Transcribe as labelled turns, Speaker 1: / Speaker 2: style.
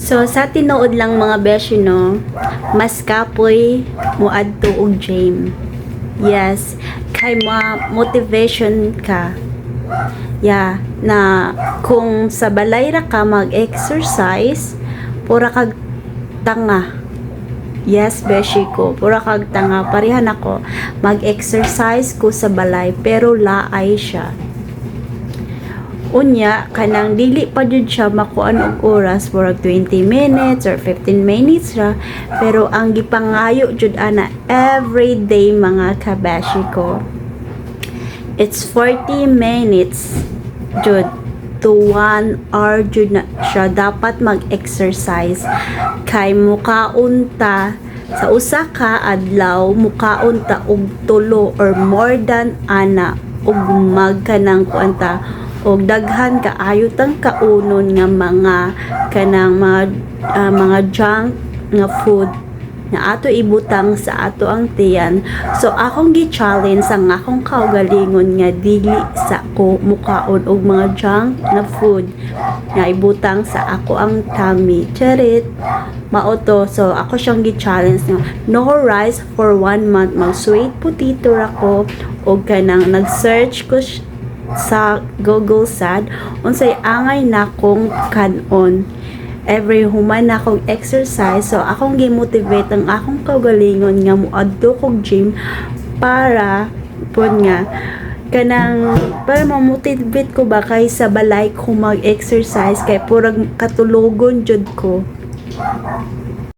Speaker 1: So sa tinuod lang mga beshi no, mas kapoy moadto og gym. Yes, kay motivation ka. Yeah, na kung sa balay ra ka mag-exercise, pura kag tanga. Yes, beshi ko, pura kag tanga. Parehan ako, mag-exercise ko sa balay, pero laay siya. Unya, kanang dili pa jud siya makuan og oras for 20 minutes or 15 minutes ra, pero ang gipangayo jud ana everyday mga kabashi ko. It's 40 minutes jud to 1 hour jud na siya dapat mag-exercise kay mukaon ta sa usa ka adlaw, mukaon ta og tulo or more than ana og magkanang kuanta og daghan kaayo tang kaunon nga mga kanang mga junk nga food na ato ibutang sa ato ang tiyan. So akong gi-challenge ang akong kaugalingon nga dili sa ko mukaon og mga junk na food nga ibutang sa ako ang tummy. Charit mao to. So ako siyang gi-challenge nga no rice for 1 month. Mag sweet potato ra ko og kanang nag-search ko sa Google sad unsay angay nakong kanon every human na akong exercise. So akong gi-motivate ang akong kaugalingon nga moadto kog gym para pud nga kanang para ma-motivate ko ba kay sa balay ko mag-exercise kay purag katulogon jud ko.